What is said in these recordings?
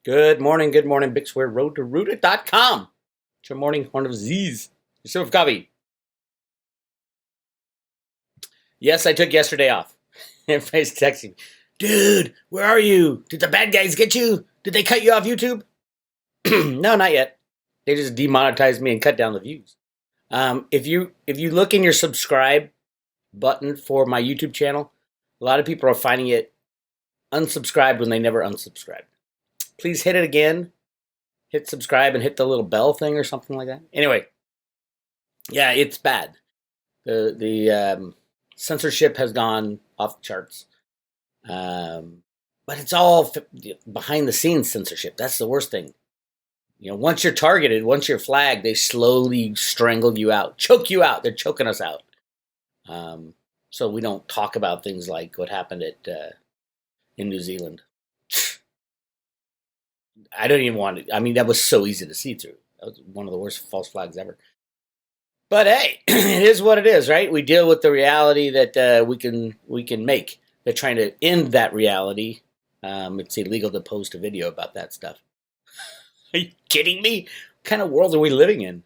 Good morning, Big Square Road to Roota.com. It's your morning horn of Z's. Your sip of coffee. Yes, I took yesterday off. Everybody's texting me, dude, where are you? Did the bad guys get you? Did they cut you off YouTube? No, not yet. They just demonetized me and cut down the views. If you look in your subscribe button for my YouTube channel, a lot of people are finding it unsubscribed when they never unsubscribed. Please hit it again. Hit subscribe and hit the little bell thing or something like that. Anyway, yeah, it's bad. The censorship has gone off the charts. But it's all behind the scenes censorship. That's the worst thing. Once you're targeted, once you're flagged, they slowly strangle you out, choke you out. They're choking us out. So we don't talk about things like what happened in New Zealand. I don't even want to. I mean, that was so easy to see through. That was one of the worst false flags ever. But hey, it is what it is, right? We deal with the reality that we can make. They're trying to end that reality. It's illegal to post a video about that stuff. Are you kidding me? What kind of world are we living in?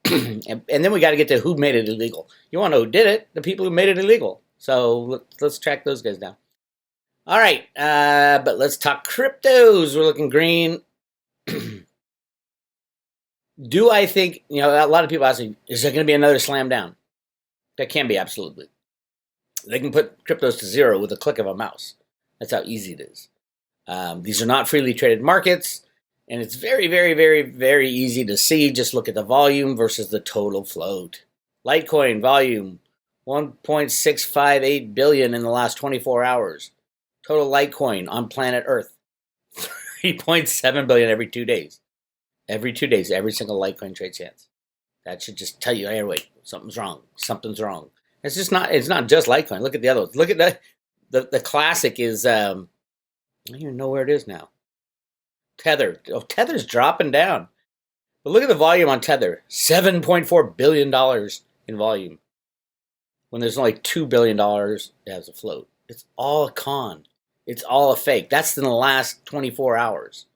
and then we got to get to who made it illegal. You want to know who did it? The people who made it illegal. So let's track those guys down. All right, but let's talk cryptos. We're looking green. Do I think, a lot of people asking, is there going to be another slam down? There can be, absolutely. They can put cryptos to zero with a click of a mouse. That's how easy it is. These are not freely traded markets, and it's very, very, very, very easy to see. Just look at the volume versus the total float. Litecoin volume, 1.658 billion in the last 24 hours. Total Litecoin on planet Earth, 3.7 billion every 2 days. Every 2 days, every single Litecoin trades hands. That should just tell you, hey, wait, something's wrong. Something's wrong. It's not just Litecoin. Look at the other ones. Look at the classic is, I don't even know where it is now. Tether. Oh, Tether's dropping down. But look at the volume on Tether. $7.4 billion in volume. When there's only $2 billion as a float. It's all a con. It's all a fake. That's in the last 24 hours.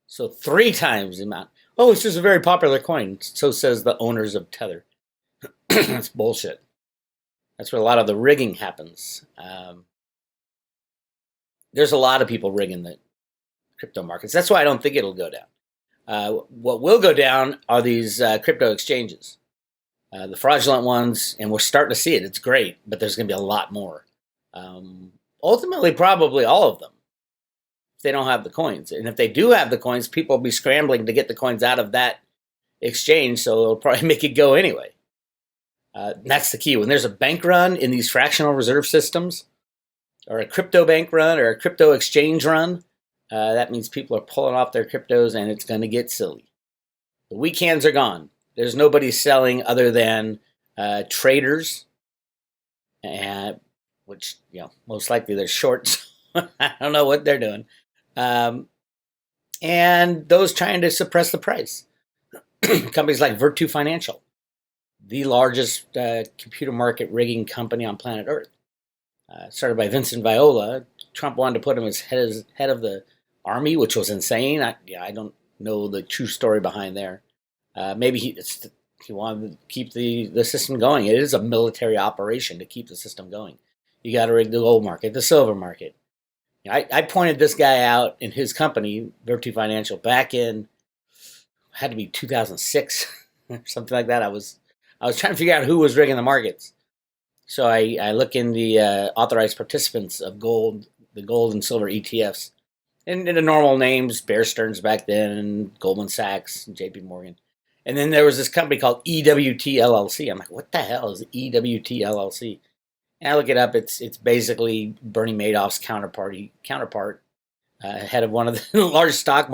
So 3 times the amount. Oh, it's just a very popular coin. So says the owners of Tether. That's bullshit. That's where a lot of the rigging happens. There's a lot of people rigging the crypto markets. That's why I don't think it'll go down. What will go down are these crypto exchanges. The fraudulent ones, and we're starting to see it. It's great, but there's going to be a lot more. Ultimately, probably all of them, if they don't have the coins. And if they do have the coins, people will be scrambling to get the coins out of that exchange, so it'll probably make it go anyway. That's the key. When there's a bank run in these fractional reserve systems, or a crypto bank run, or a crypto exchange run, that means people are pulling off their cryptos, and it's going to get silly. The weak hands are gone. There's nobody selling other than traders, and which, most likely they're shorts. I don't know what they're doing. And those trying to suppress the price. Companies like Virtu Financial, the largest computer market rigging company on planet Earth. Started by Vincent Viola. Trump wanted to put him as head of the army, which was insane. I don't know the true story behind there. Maybe he wanted to keep the system going. It is a military operation to keep the system going. You got to rig the gold market, the silver market. I pointed this guy out in his company, Virtu Financial, back in, had to be 2006 or something like that. I was trying to figure out who was rigging the markets. So I look in the authorized participants of gold, the gold and silver ETFs, and the normal names, Bear Stearns back then, and Goldman Sachs, and JP Morgan. And then there was this company called EWT LLC. I'm like, what the hell is EWT LLC? And I look it up. It's basically Bernie Madoff's counterpart, head of one of the largest stock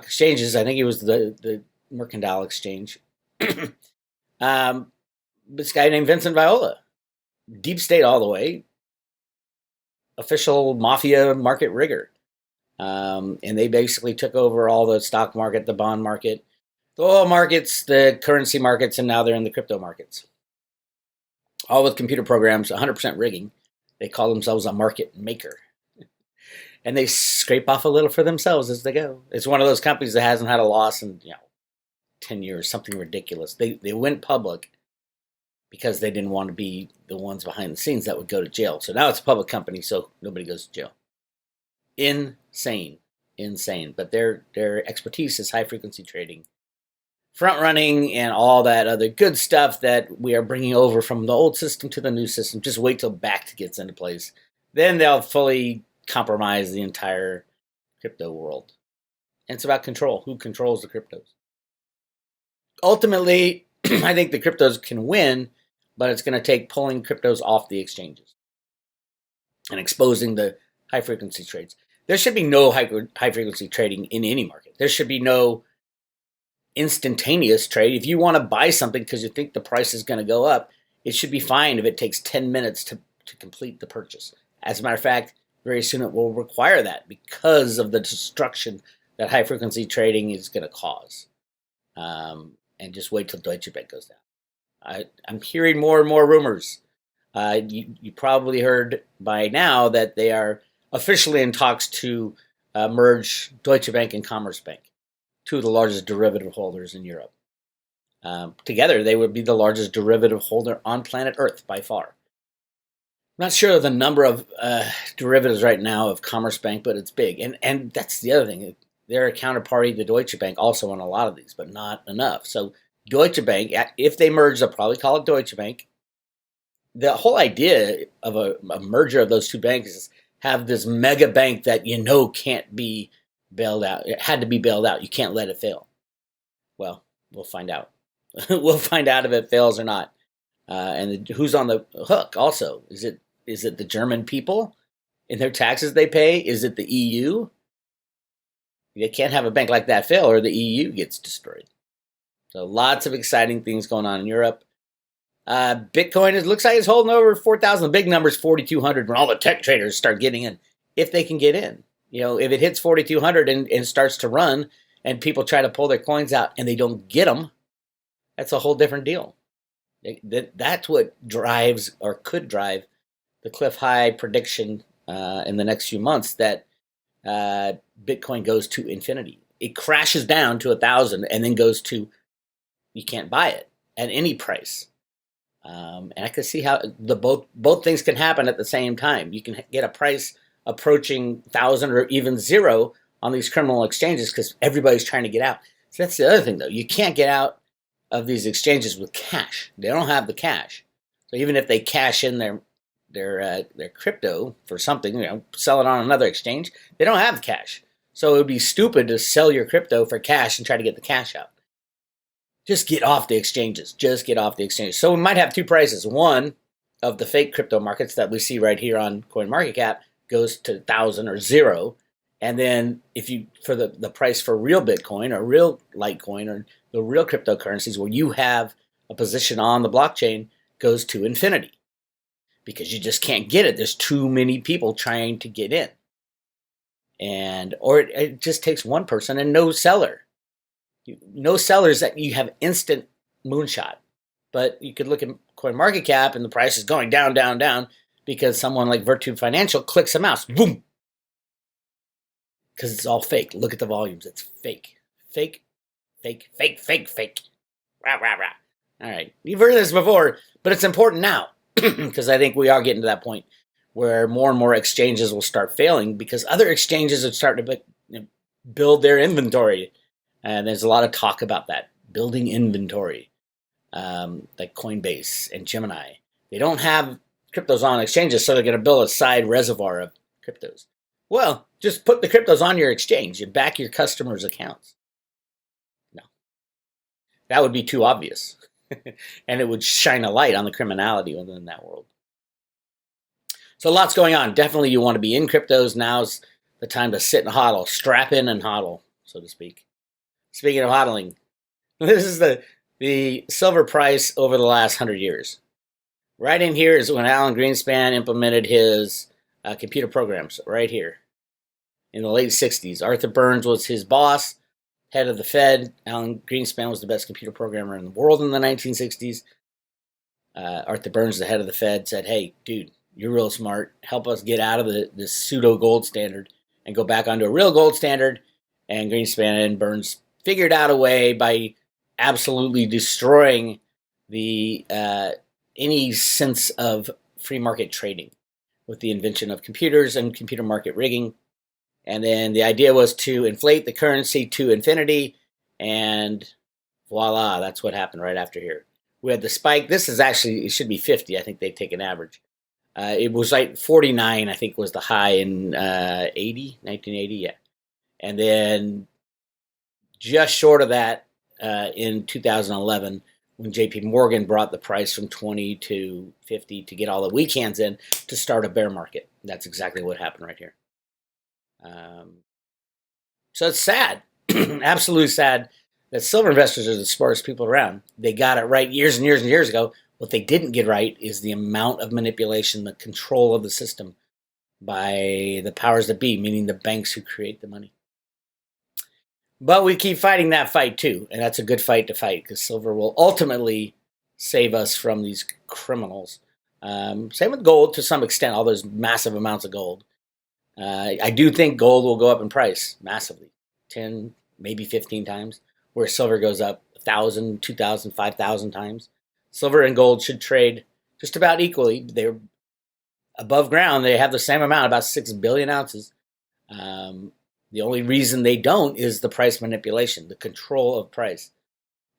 exchanges. I think it was the Mercantile Exchange. This guy named Vincent Viola, deep state all the way, official mafia market rigger. And they basically took over all the stock market, the bond market, the oil markets, the currency markets, and now they're in the crypto markets. All with computer programs, 100% rigging. They call themselves a market maker. and they scrape off a little for themselves as they go. It's one of those companies that hasn't had a loss in 10 years, something ridiculous. They went public because they didn't want to be the ones behind the scenes that would go to jail. So now it's a public company, so nobody goes to jail. Insane. But their expertise is high frequency trading, front running, and all that other good stuff that we are bringing over from the old system to the new system. Just wait till BACT gets into place. Then they'll fully compromise the entire crypto world. And it's about control. Who controls the cryptos? Ultimately, I think the cryptos can win, but it's going to take pulling cryptos off the exchanges and exposing the high frequency trades. There should be no high frequency trading in any market. There should be no instantaneous trade. If you want to buy something because you think the price is going to go up, it should be fine if it takes 10 minutes to complete the purchase. As a matter of fact, very soon it will require that because of the destruction that high frequency trading is going to cause. And just wait till Deutsche Bank goes down. I'm hearing more and more rumors. You probably heard by now that they are officially in talks to merge Deutsche Bank and Commerzbank, two of the largest derivative holders in Europe. Together, they would be the largest derivative holder on planet Earth by far. I'm not sure of the number of derivatives right now of Commerzbank, but it's big. And that's the other thing. They're a counterparty to Deutsche Bank also on a lot of these, but not enough. So Deutsche Bank, if they merge, they'll probably call it Deutsche Bank. The whole idea of a merger of those two banks is have this mega bank that can't be bailed out. It had to be bailed out. You can't let it fail. Well, we'll find out. We'll find out if it fails or not. And who's on the hook also? Is it the German people in their taxes they pay? Is it the EU? You can't have a bank like that fail or the EU gets destroyed. So lots of exciting things going on in Europe. Bitcoin looks like it's holding over 4,000. The big number is 4,200 when all the tech traders start getting in, if they can get in. If it hits 4,200 and starts to run and people try to pull their coins out and they don't get them, that's a whole different deal. That's what drives or could drive the cliff high prediction in the next few months that Bitcoin goes to infinity. It crashes down to 1,000 and then goes to, you can't buy it at any price. And I can see how both things can happen at the same time. You can get a price approaching 1,000 or even zero on these criminal exchanges because everybody's trying to get out. So that's the other thing, though. You can't get out of these exchanges with cash. They don't have the cash. So even if they cash in their crypto for something, sell it on another exchange, they don't have the cash. So it would be stupid to sell your crypto for cash and try to get the cash out. Just get off the exchanges. So we might have two prices. One of the fake crypto markets that we see right here on CoinMarketCap goes to 1,000 or zero. And then for the price for real Bitcoin or real Litecoin or the real cryptocurrencies where you have a position on the blockchain goes to infinity. Because you just can't get it. There's too many people trying to get in. Or it just takes one person and no seller. No sellers that you have instant moonshot. But you could look at CoinMarketCap and the price is going down, down, down because someone like Virtu Financial clicks a mouse. Boom! Because it's all fake. Look at the volumes. It's fake. Fake. Rah, rah, rah. All right. You've heard this before, but it's important now because I think we are getting to that point where more and more exchanges will start failing because other exchanges are starting to build their inventory. And there's a lot of talk about that, building inventory, like Coinbase and Gemini. They don't have cryptos on exchanges, so they're going to build a side reservoir of cryptos. Well, just put the cryptos on your exchange and back your customers' accounts. No, that would be too obvious. And it would shine a light on the criminality within that world. So lots going on. Definitely you want to be in cryptos. Now's the time to sit and hodl, strap in and hodl, so to speak. Speaking of hodling, this is the silver price over the last 100 years. Right in here is when Alan Greenspan implemented his computer programs, right here in the late 60s. Arthur Burns was his boss, head of the Fed. Alan Greenspan was the best computer programmer in the world in the 1960s. Arthur Burns, the head of the Fed, said, hey, dude, you're real smart. Help us get out of this pseudo gold standard and go back onto a real gold standard. And Greenspan and Burns figured out a way by absolutely destroying the any sense of free market trading with the invention of computers and computer market rigging. And then the idea was to inflate the currency to infinity, and voila, that's what happened right after here. We had the spike. This is actually, it should be 50. I think they take an average. It was like 49, I think, was the high in 1980, yeah. And then just short of that in 2011, when JP Morgan brought the price from 20 to 50 to get all the weak hands in to start a bear market. That's exactly what happened right here. So it's sad, absolutely sad, that silver investors are the smartest people around. They got it right years and years and years ago. What they didn't get right is the amount of manipulation, the control of the system by the powers that be, meaning the banks who create the money. But we keep fighting that fight too, and that's a good fight to fight, because silver will ultimately save us from these criminals. Same with gold to some extent, all those massive amounts of gold. I do think gold will go up in price massively, 10, maybe 15 times, where silver goes up 1,000, 2,000, 5,000 times. Silver and gold should trade just about equally. They're above ground. They have the same amount, about 6 billion ounces. The only reason they don't is the price manipulation, the control of price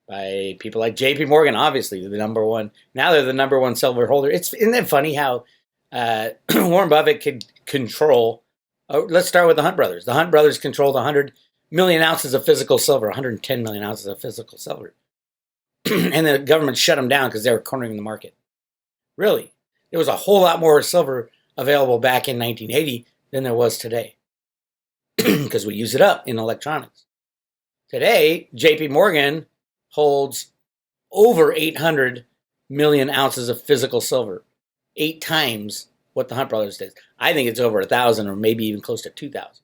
by people like JP Morgan, obviously, the number one. Now they're the number one silver holder. Isn't that funny how Warren Buffett could control? Let's start with the Hunt brothers. The Hunt brothers controlled 100 million ounces of physical silver, 110 million ounces of physical silver. And the government shut them down because they were cornering the market. Really? There was a whole lot more silver available back in 1980 than there was today, because we use it up in electronics. Today, JP Morgan holds over 800 million ounces of physical silver, 8 times what the Hunt brothers did. I think it's over 1,000 or maybe even close to 2,000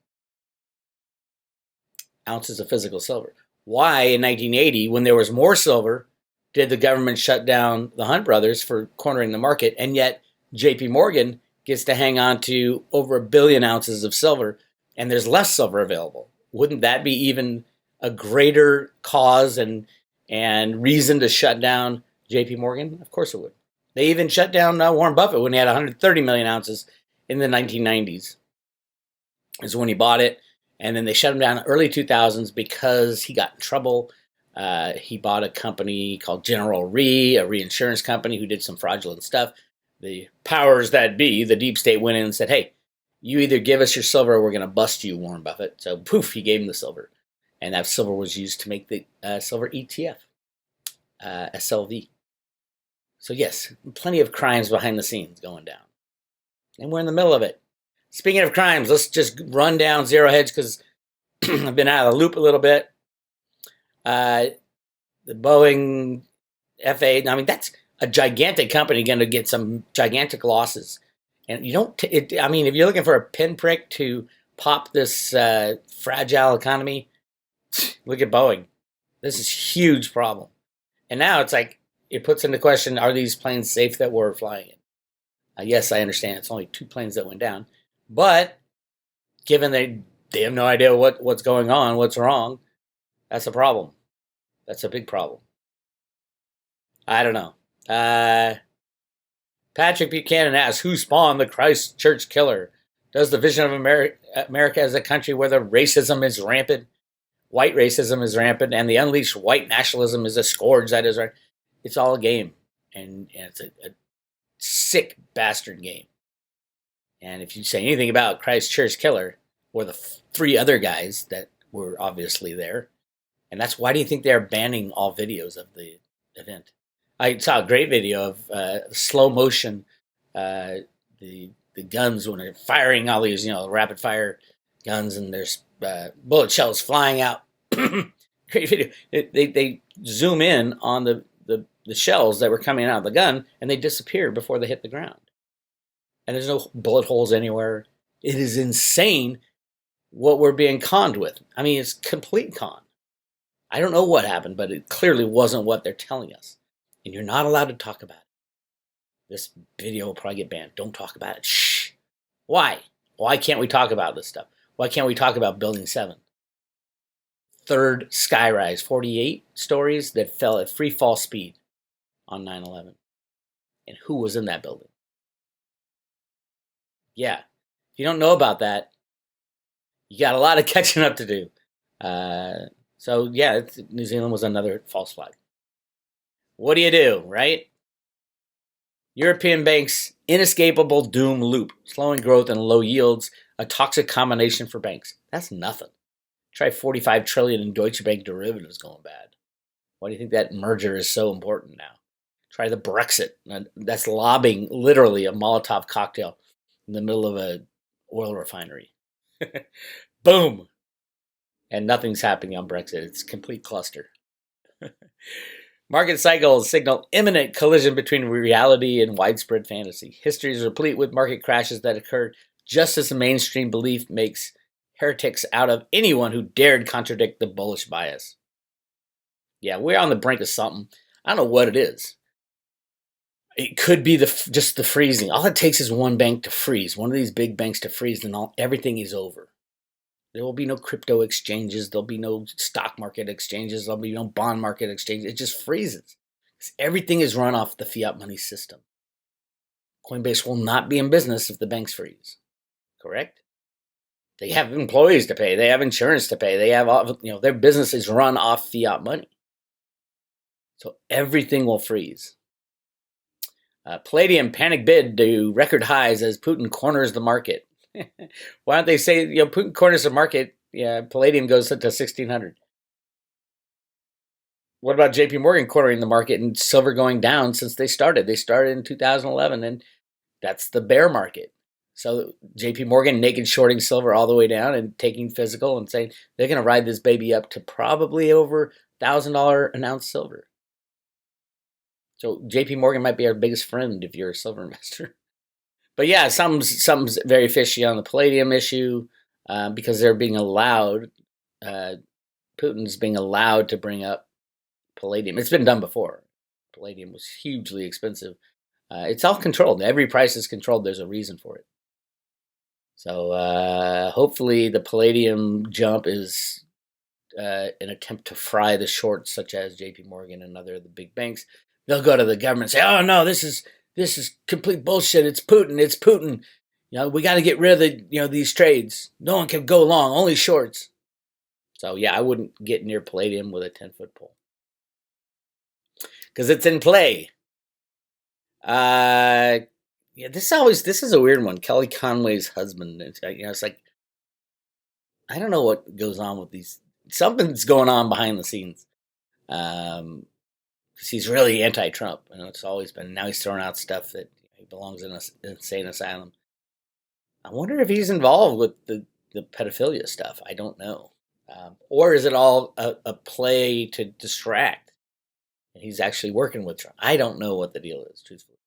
ounces of physical silver. Why in 1980, when there was more silver, did the government shut down the Hunt brothers for cornering the market, and yet JP Morgan gets to hang on to over 1 billion ounces of silver, and there's less silver available? Wouldn't that be even a greater cause and reason to shut down JP Morgan? Of course it would. They even shut down Warren Buffett when he had 130 million ounces in the 1990s. Is when he bought it, and then they shut him down in the early 2000s because he got in trouble. He bought a company called General Re, a reinsurance company who did some fraudulent stuff. The powers that be, the deep state, went in and said, hey, you either give us your silver or we're going to bust you, Warren Buffett. So poof, he gave him the silver. And that silver was used to make the silver ETF, SLV. So yes, plenty of crimes behind the scenes going down. And we're in the middle of it. Speaking of crimes, let's just run down Zero Hedge because I've been out of the loop a little bit. The Boeing FA, I mean, that's a gigantic company going to get some gigantic losses. And you don't, I mean, if you're looking for a pinprick to pop this fragile economy, look at Boeing. This is a huge problem. And now it's like, it puts into question, are these planes safe that we're flying in? Yes, I understand. It's only 2 planes that went down. But given they have no idea what's going on, what's wrong, that's a problem. That's a big problem. I don't know. Patrick Buchanan asks, who spawned the Christchurch killer? Does the vision of America as a country where the racism is rampant, white racism is rampant, and the unleashed white nationalism is a scourge that is right? It's all a game. And it's a sick bastard game. And if you say anything about Christchurch killer or the 3 other guys that were obviously there, and that's why do you think they're banning all videos of the event? I saw a great video of slow motion, the guns when they're firing all these, rapid fire guns, and there's bullet shells flying out. Great video. They zoom in on the shells that were coming out of the gun, and they disappear before they hit the ground. And there's no bullet holes anywhere. It is insane what we're being conned with. I mean, it's complete con. I don't know what happened, but it clearly wasn't what they're telling us. And you're not allowed to talk about it. This video will probably get banned. Don't talk about it. Shh. Why? Why can't we talk about this stuff? Why can't we talk about Building 7? Third skyrise, 48 stories that fell at free fall speed on 9/11. And who was in that building? Yeah. If you don't know about that, you got a lot of catching up to do. So, yeah, New Zealand was another false flag. What do, right? European banks, inescapable doom loop, slowing growth and low yields, a toxic combination for banks. That's nothing. Try 45 trillion in Deutsche Bank derivatives going bad. Why do you think that merger is so important now? Try the Brexit. That's lobbing literally a Molotov cocktail in the middle of a oil refinery. Boom. And nothing's happening on Brexit. It's a complete cluster. Market cycles signal imminent collision between reality and widespread fantasy. History is replete with market crashes that occurred just as the mainstream belief makes heretics out of anyone who dared contradict the bullish bias. Yeah, we're on the brink of something. I don't know what it is. It could be just the freezing. All it takes is one bank to freeze, one of these big banks to freeze, and everything is over. There will be no crypto exchanges. There'll be no stock market exchanges. There'll be no bond market exchanges. It just freezes. Everything is run off the fiat money system. Coinbase will not be in business if the banks freeze. Correct? They have employees to pay. They have insurance to pay. They have, their business is run off fiat money. So everything will freeze. Palladium panic bid to record highs as Putin corners the market. Why don't they say, Putin corners the market? Yeah, Palladium goes to 1,600. What about JP Morgan cornering the market and silver going down since they started? They started in 2011, and that's the bear market. So JP Morgan naked shorting silver all the way down and taking physical and saying they're going to ride this baby up to probably over $1,000 an ounce silver. So JP Morgan might be our biggest friend if you're a silver investor. But yeah, something's very fishy on the palladium issue because they're being allowed, Putin's being allowed to bring up palladium. It's been done before. Palladium was hugely expensive. It's self-controlled. Every price is controlled. There's a reason for it. So hopefully the palladium jump is an attempt to fry the shorts, such as JP Morgan and other of the big banks. They'll go to the government and say, "Oh no, this is complete bullshit. It's Putin. It's Putin. We got to get rid of these trades. No one can go long. Only shorts." So yeah, I wouldn't get near palladium with a 10-foot pole because it's in play. This is a weird one. Kelly Conway's husband. It's like I don't know what goes on with these. Something's going on behind the scenes. Because he's really anti-Trump. It's always been. Now he's throwing out stuff that he belongs in an insane asylum. I wonder if he's involved with the pedophilia stuff. I don't know. Or is it all a play to distract? And he's actually working with Trump. I don't know what the deal is, truthfully.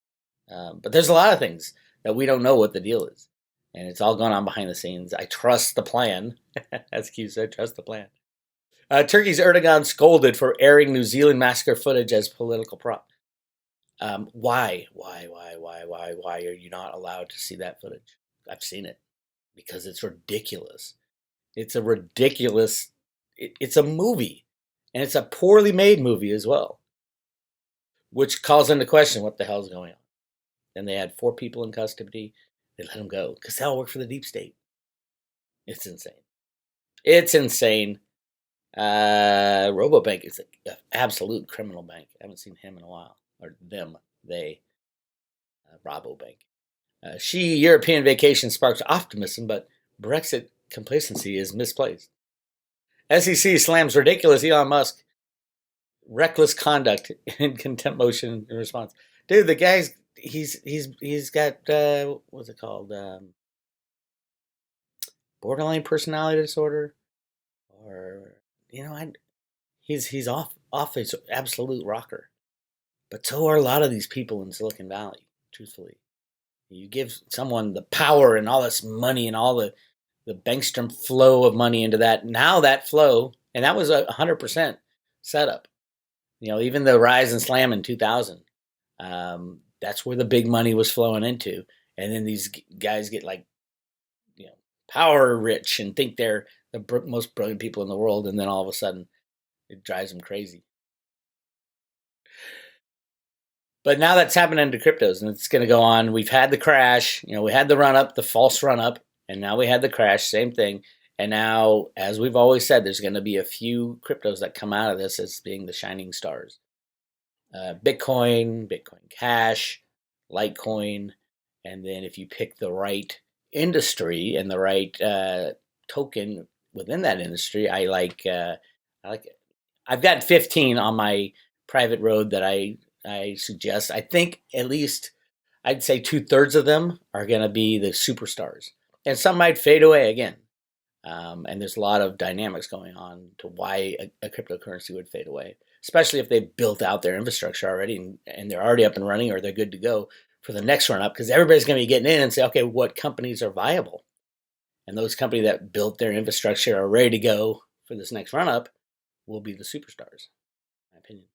But there's a lot of things that we don't know what the deal is. And it's all going on behind the scenes. I trust the plan. As Q said, trust the plan. Turkey's Erdogan scolded for airing New Zealand massacre footage as political prop. Why are you not allowed to see that footage? I've seen it. Because it's ridiculous. It's a ridiculous... It's a movie. And it's a poorly made movie as well. Which calls into question what the hell's going on. And they had 4 people in custody. They let them go. Because they all work for the deep state. It's insane. It's insane. Robobank is an absolute criminal bank. I haven't seen him in a while. Or them. They. Robobank. European vacation sparks optimism, but Brexit complacency is misplaced. SEC slams ridiculous Elon Musk reckless conduct in contempt motion in response. Dude, the guy's he's got what's it called? Borderline personality disorder, or he's off his absolute rocker. But so are a lot of these people in Silicon Valley. Truthfully, you give someone the power and all this money and all the bankstrom flow of money into that. Now that flow, and that was 100% setup. Even the rise and slam in 2000, that's where the big money was flowing into. And then these guys get power rich and think they're the most brilliant people in the world, and then all of a sudden it drives them crazy. But now that's happening to cryptos, and it's going to go on. We've had the crash, we had the run up, the false run up, and now we had the crash, same thing. And now, as we've always said, there's going to be a few cryptos that come out of this as being the shining stars. Bitcoin, Bitcoin Cash, Litecoin, and then if you pick the right industry and the right token within that industry, I like it. I've got 15 on my private road that I suggest. I think at least I'd say 2/3 of them are going to be the superstars, and some might fade away again. And there's a lot of dynamics going on to why a cryptocurrency would fade away, especially if they've built out their infrastructure already and they're already up and running or they're good to go for the next run up, because everybody's going to be getting in and say, okay, what companies are viable? And those companies that built their infrastructure are ready to go for this next run up will be the superstars, in my opinion.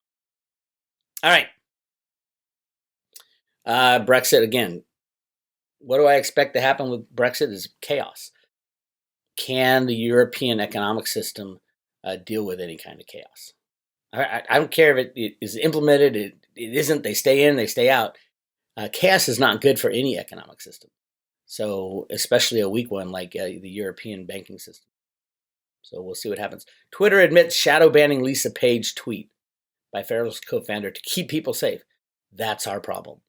All right. Brexit again. What do I expect to happen with Brexit is chaos. Can the European economic system deal with any kind of chaos? I don't care if it is implemented, it isn't, they stay in, they stay out. Chaos is not good for any economic system. So especially a weak one like the European banking system. So we'll see what happens. Twitter admits shadow banning Lisa Page tweet by Ferrell's co-founder to keep people safe. That's our problem.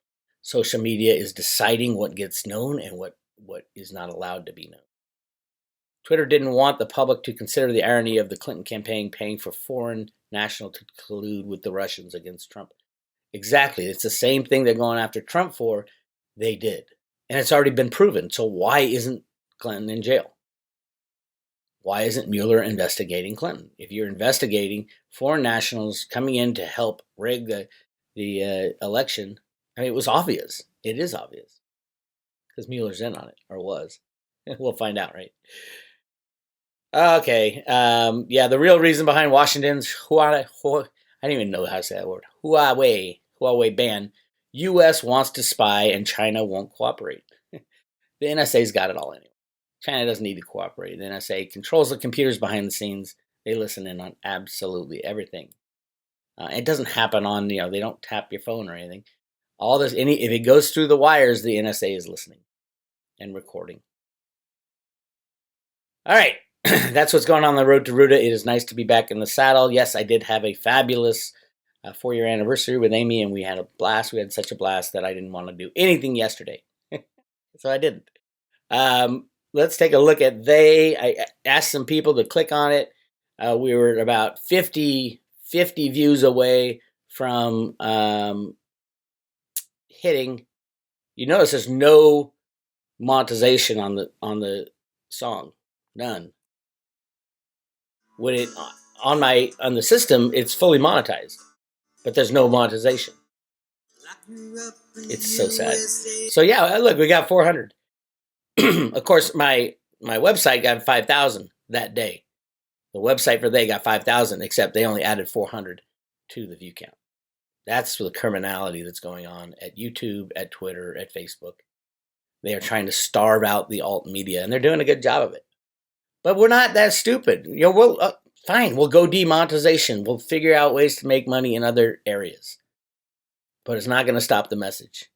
Social media is deciding what gets known and what is not allowed to be known. Twitter didn't want the public to consider the irony of the Clinton campaign paying for foreign nationals to collude with the Russians against Trump. Exactly. It's the same thing they're going after Trump for. They did. And it's already been proven. So why isn't Clinton in jail? Why isn't Mueller investigating Clinton? If you're investigating foreign nationals coming in to help rig the election, it was obvious. It is obvious. Because Mueller's in on it, or was. We'll find out, right? Okay. The real reason behind Washington's I don't even know how to say that word. Huawei ban. U.S. wants to spy and China won't cooperate. The NSA's got it all anyway. China doesn't need to cooperate. The NSA controls the computers behind the scenes. They listen in on absolutely everything. It doesn't happen on, they don't tap your phone or anything. All this, if it goes through the wires, the NSA is listening and recording. All right. That's what's going on the road to Roota. It is nice to be back in the saddle. Yes, I did have a fabulous 4-year anniversary with Amy, and we had a blast. We had such a blast that I didn't want to do anything yesterday. So I didn't. Let's take a look at I asked some people to click on it. We were about 50 views away from hitting. You notice there's no monetization on the song. None. When it on the system, it's fully monetized, but there's no monetization. It's so sad. So yeah, look, we got 400. Of course, my website got 5,000 that day. The website for they got 5,000, except they only added 400 to the view count. That's the criminality that's going on at YouTube, at Twitter, at Facebook. They are trying to starve out the alt media, and they're doing a good job of it. But we're not that stupid. Fine, we'll go demonetization. We'll figure out ways to make money in other areas. But it's not going to stop the message.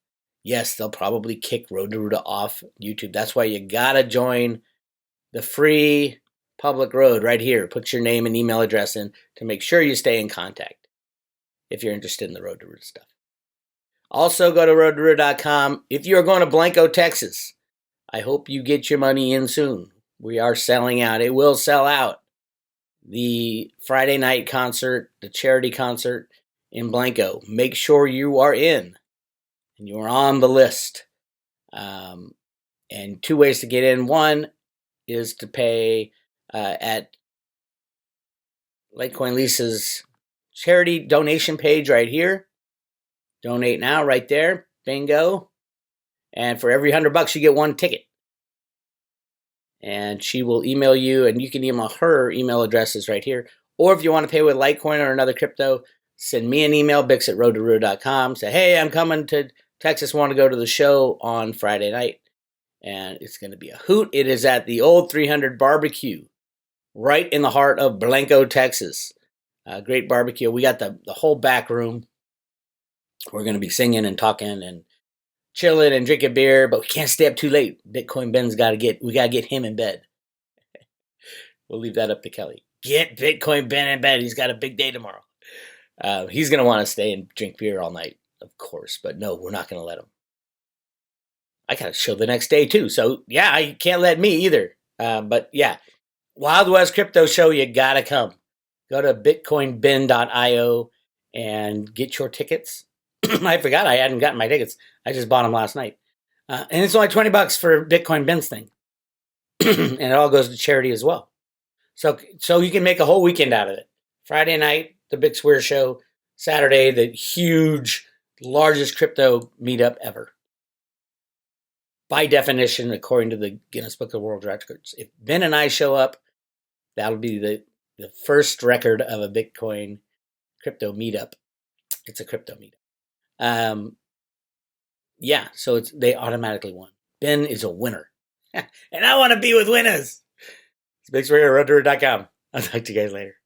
Yes, they'll probably kick Road to Roota off YouTube. That's why you got to join the free public road right here. Put your name and email address in to make sure you stay in contact if you're interested in the Road to Roota stuff. Also, go to roadtoroota.com. If you're going to Blanco, Texas, I hope you get your money in soon. We are selling out. It will sell out. The Friday night concert, the charity concert in Blanco. Make sure you are in and you are on the list. And 2 ways to get in. One is to pay at Litecoin Lisa's charity donation page right here. Donate now right there. Bingo. And for every $100 you get 1 ticket. And she will email you, and you can email her email addresses right here. Or if you want to pay with Litecoin or another crypto, send me an email, bix@roadtoroota.com. Say, hey, I'm coming to Texas, want to go to the show on Friday night. and it's going to be a hoot. It is at the old 300 barbecue, right in the heart of Blanco, Texas. Great barbecue. We got the whole back room. We're going to be singing and talking and chilling and drinking beer, but we can't stay up too late. Bitcoin Ben's we got to get him in bed. We'll leave that up to Kelly. Get Bitcoin Ben in bed. He's got a big day tomorrow. He's going to want to stay and drink beer all night, of course, but no, we're not going to let him. I got a show the next day too, so yeah, I can't let me either. But yeah, Wild West Crypto Show, you got to come. Go to bitcoinben.io and get your tickets. I forgot I hadn't gotten my tickets. I just bought them last night. And it's only $20 for Bitcoin Ben's thing. And it all goes to charity as well. So you can make a whole weekend out of it. Friday night, the Big Weir show. Saturday, the huge, largest crypto meetup ever. By definition, according to the Guinness Book of World Records, if Ben and I show up, that'll be the first record of a Bitcoin crypto meetup. It's a crypto meetup. Yeah, so they automatically won. Ben is a winner. And I want to be with winners. It's BigSweir@Roota.com. I'll talk to you guys later.